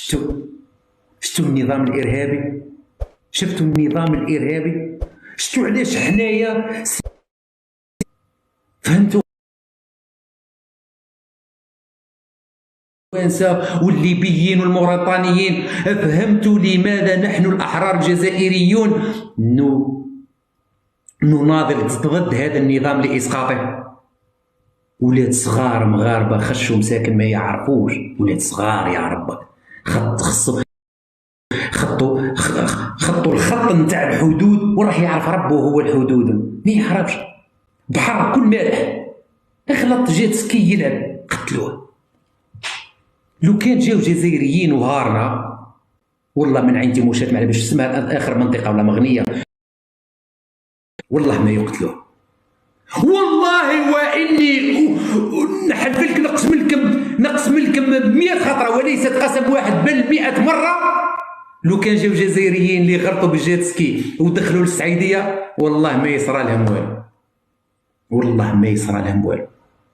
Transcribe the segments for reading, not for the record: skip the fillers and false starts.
شفتوا النظام الارهابي، شفتوا النظام الارهابي، شفتوا علاش حنايا فهمتوا التوانسه والليبيين والموريتانيين، فهمتوا لماذا نحن الاحرار الجزائريون نناضل ضد هذا النظام لاسقاطه. ولاد صغار مغاربه خشوا مساكن ما يعرفوش، ولاد صغار يا ربك خطوا الخط نتاع الحدود، وراح يعرف ربه هو الحدود ما يعرفش. بحر كل مالح، اغلط جات سكي يلعب قتلوه. لو كان جاو جزائريين وهارنا والله من عين تيموشات ما باش اسمها اخر منطقه ولا مغنيه والله ما يقتلوه. والله واني نحلف لك نقسم لكم 100 خطره وليست قسم واحد بل 100 مره. لو كان جاو جزائريين اللي غرطوا بالجيت سكي ودخلوا للسعيديه والله ما يصرى لهم والو، والله ما يصرى لهم والو.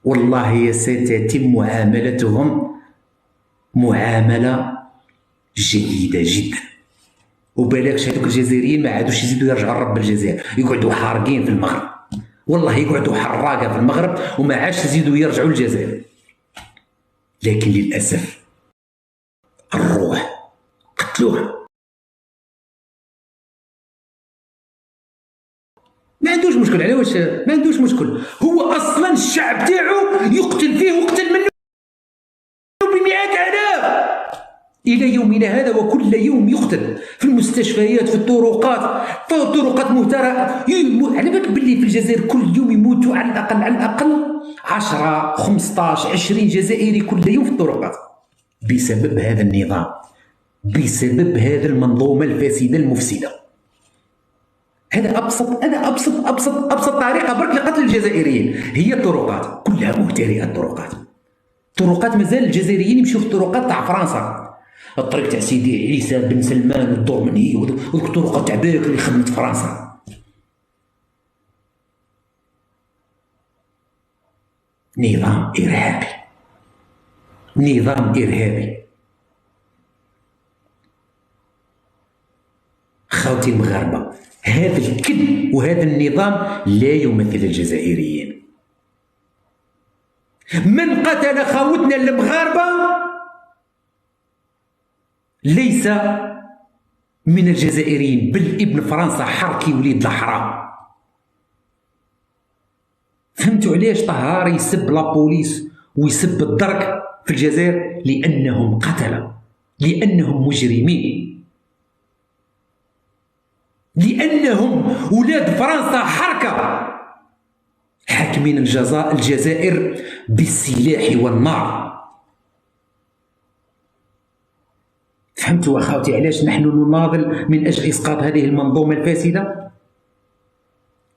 والله ستتم معاملتهم معامله جيده جدا. وبالكش هذوك الجزائريين ما عادوش يزيدوا يرجعوا لرب الجزائر، يقعدوا حارقين في المغرب، والله يقعدوا حراقه في المغرب وما عادش يزيدوا يرجعوا للجزائر. لكن للاسف الروح قتلوها. ما عندوش مشكل، على واش ما عندوش مشكل؟ هو اصلا الشعب تاعو يقتل فيه ويقتل منه بمئات الاف الى يومنا هذا، وكل يوم يقتل في المستشفيات، في الطرقات مهترئه. على بالك باللي في الجزائر كل يوم يموتوا على الاقل 10 15 20 جزائري كل يوم في الطرقات بسبب هذا النظام، بسبب هذه المنظومه الفاسده المفسده. هذا ابسط طريقه برك لقتل الجزائريين هي الطرقات، كلها مهترئه. الطرقات مازال الجزائريين يمشيو في الطرقات تاع فرنسا، الطريق تاع سيدي عيسى بن سلمان والدورمني وذوك الطرقات تاع بالك اللي خدمت فرنسا. نظام ارهابي، نظام ارهابي. خاوتي المغاربه، هذا الكذب وهذا النظام لا يمثل الجزائريين. من قتل خاوتنا المغاربه ليس من الجزائريين، بل ابن فرنسا حركي وليد الحرام. فهمتوا علاش طهاري يسب لابوليس ويسب الدرك في الجزائر؟ لانهم قتله، لانهم مجرمين، لانهم ولاد فرنسا حركه حاكمين الجزائر بالسلاح والنار. فهمتوا اخوتي علاش نحن نناضل من اجل اسقاط هذه المنظومه الفاسده؟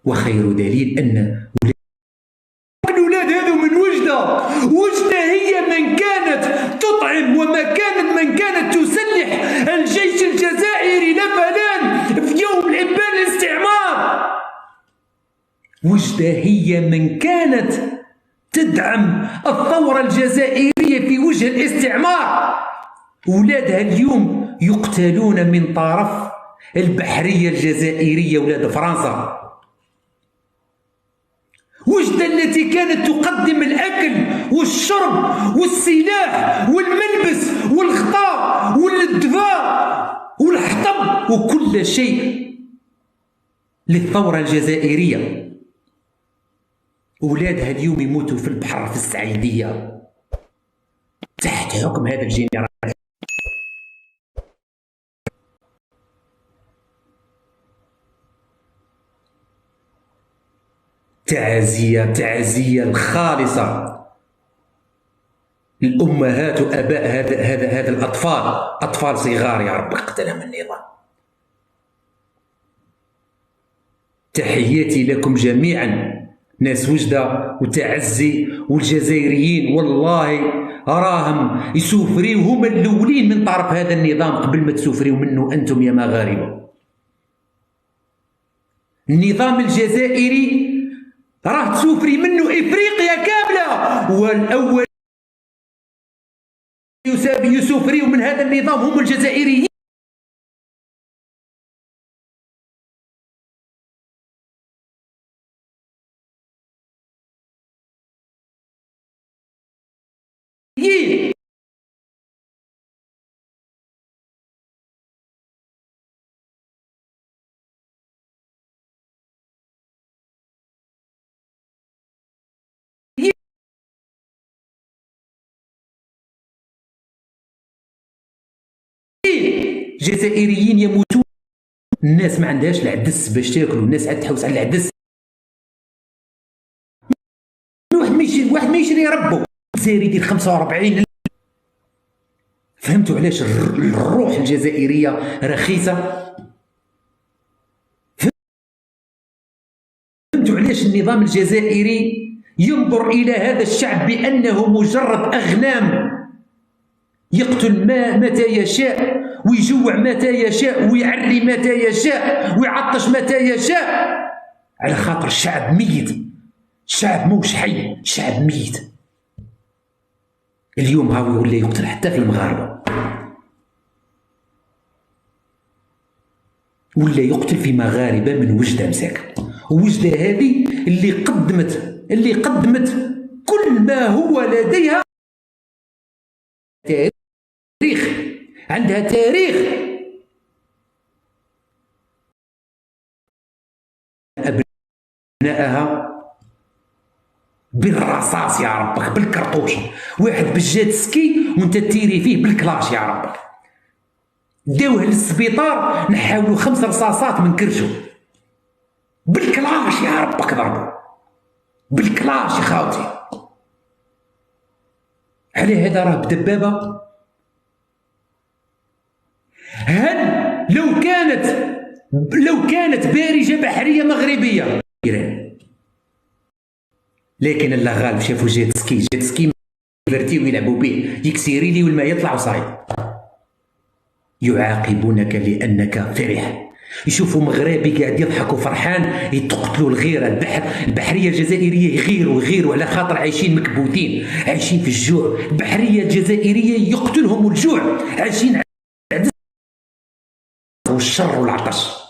وخير دليل ان الاولاد هذو من وجده هي من كانت تطعم من كانت تسلح الجيش الجزائري لفلان في يوم الابان الاستعمار. وجده هي من كانت تدعم الثوره الجزائريه في وجه الاستعمار. ولادها اليوم يقتلون من طرف البحريه الجزائريه ولاد فرنسا. وجدة التي كانت تقدم الاكل والشرب والسلاح والملبس والغطاء والدفاء والحطب وكل شيء للثوره الجزائريه، ولادها اليوم يموتوا في البحر في السعيديه تحت حكم هذا الجنرال. تعزية الخالصة للأمهات وأباء هذا الأطفال، أطفال صغار يا رب قتلهم النظام. تحياتي لكم جميعا ناس وجدة وتعزي، والجزائريين والله راهم يسوفريو، هما الأولين من طرف هذا النظام قبل ما تسوفريو منه أنتم يا مغاربة. النظام الجزائري راه تسوفري منه افريقيا كامله، والاول يسفروا من هذا النظام هم الجزائريين. جزائريين يموتون، الناس ما عندهاش العدس باش تاكل، والناس عاد تحوس على العدس. واحد ما يشري ربو الجزائري يدير 45. فهمتوا علاش الروح الجزائريه رخيصه؟ فهمتوا علاش النظام الجزائري ينظر الى هذا الشعب بانه مجرد اغنام، يقتل متى يشاء ويجوع متى يشاء ويعري متى يشاء ويعطش متى يشاء، على خاطر الشعب ميت. الشعب موش حي، الشعب ميت. اليوم هاو ولا يقتل حتى في المغاربه، ولا يقتل في مغاربه من وجده مساكن. وجده هذه اللي قدمت كل ما هو لديها تاريخ، عندها تاريخ. أبنائها بالرصاص يا ربك، بالكرطوش، واحد بالجات سكي وانت تيري فيه بالكلاش يا ربك. داوه للسبيطار نحاولوا 5 رصاصات من كرشو بالكلاش يا ربك، ضربوا بالكلاش يا خاوتي. على هذا راه بدبابه. هل لو كانت بارجه بحريه مغربيه ايران، لكن الله غالب شافوا جيت سكي يفرتيو ويلعبوا به، يكسيري لي والماء يطلع وصايب. يعاقبونك لانك فرح. يشوفوا مغربي قاعد يضحك وفرحان يتقتلوا الغيره. البحريه الجزائريه يغيروا على خاطر عايشين مكبوتين، عايشين في الجوع. البحريه الجزائريه يقتلهم الجوع، عايشين والشر والعطش.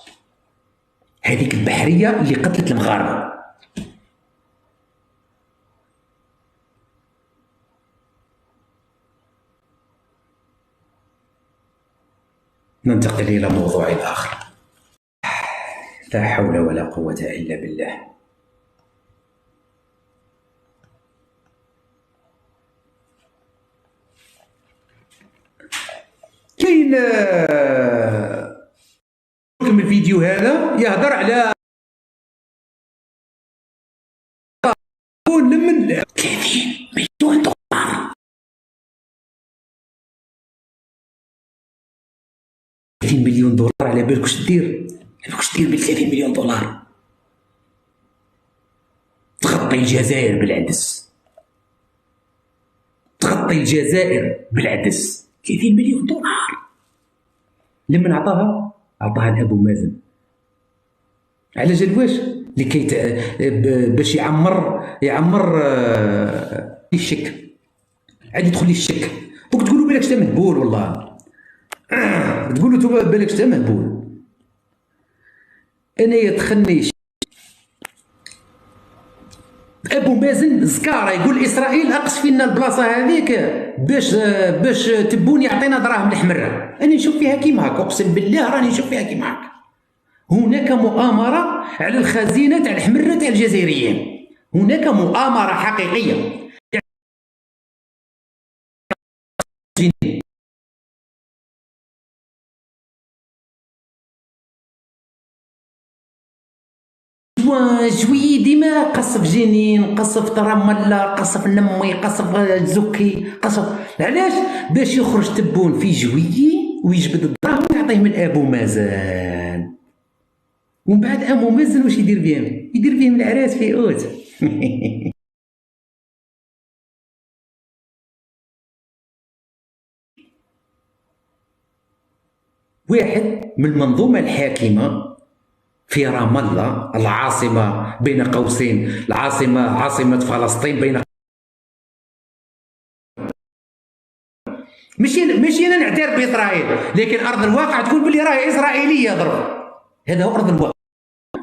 هذيك البحريه اللي قتلت المغاربه. ننتقل الى موضوع اخر. لا حول ولا قوه الا بالله. كاين الفيديو هذا يهضر على من 30 مليون دولار. 30 مليون دولار على بالك واش دير؟ ب 30 مليون دولار تغطي الجزائر بالعدس، تغطي الجزائر بالعدس. 30 مليون دولار لمن عطاها لابو مازن. على جال واش؟ لكي باش يعمر الشك. عاد يدخل لي الشك، دوك تقولوا بالك شتا مهبول. والله تقولوا تو بالك شتا مهبول. انا يدخلني ابو مازن زكاره يقول اسرائيل اقص فينا البلاصه هذيك باش تبون يعطينا دراهم الحمره. انا نشوف فيها كيما هكا، اقسم بالله راني نشوف فيها كيما هكا. هناك مؤامره على الخزينه تاع الحمره تاع الجزائريين، هناك مؤامره حقيقيه. جوي ديما قصف جنين، قصف ترملا، قصف نمي، قصف زكي، قصف. علاش؟ باش يخرج تبون في جويي ويجبد الدراهم ويعطيه من ابو مازن. ومن بعد ابو مازن واش يدير بهم؟ يدير بهم العراس في اوت. واحد من المنظومه الحاكمه في رام الله، العاصمة بين قوسين، عاصمة فلسطين بين ماشي انا نعترف باسرائيل، لكن ارض الواقع تقول بلي راهي اسرائيليه ضرب. هذا هو ارض الواقع.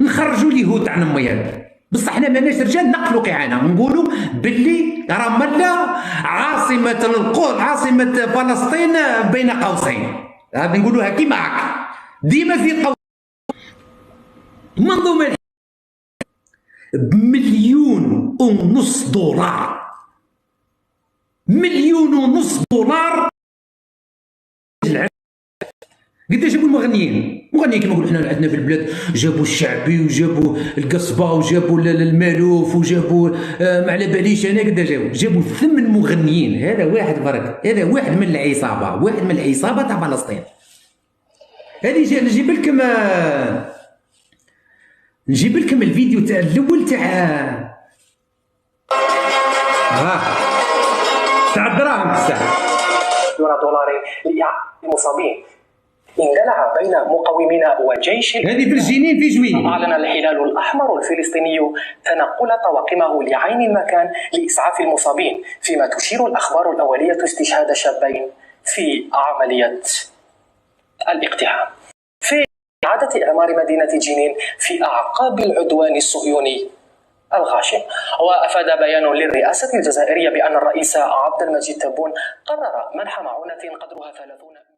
نخرجوا اليهود تاع نميال، بصح حنا ماناش رجال نقلوا قيعانه، نقولوا باللي رام الله عاصمه القدس، عاصمه فلسطين بين قوسين. هذا نقولوها كيما هكا ديما في قوس. منظومه بمليون ونص دولار، مليون ونص دولار. قداش جابوا المغنيين كما نقولوا حنا عندنا في البلاد، جابوا الشعبي وجابوا القصبه وجابوا المالوف وجابوا ما على باليش انا قداش جابوا 8 مغنيين. هذا واحد برك، هذا واحد من العصابه، واحد من العصابه تاع فلسطين. هذه نجيب لكم الفيديو تاع الاول تاع الدراهم الساعه $. لإعادة المصابين اندلع بين مقاومين وجيش. هذه في الجنين في جويني. أعلن الهلال الأحمر الفلسطيني تنقل طواقمه لعين المكان لإسعاف المصابين، فيما تشير الأخبار الأولية استشهاد شابين في عملية الاقتحام. في إعادة إعمار مدينة جنين في أعقاب العدوان الصهيوني الغاشم. وأفاد بيان للرئاسة الجزائرية بأن الرئيس عبد المجيد تبون قرر منح معونة قدرها 30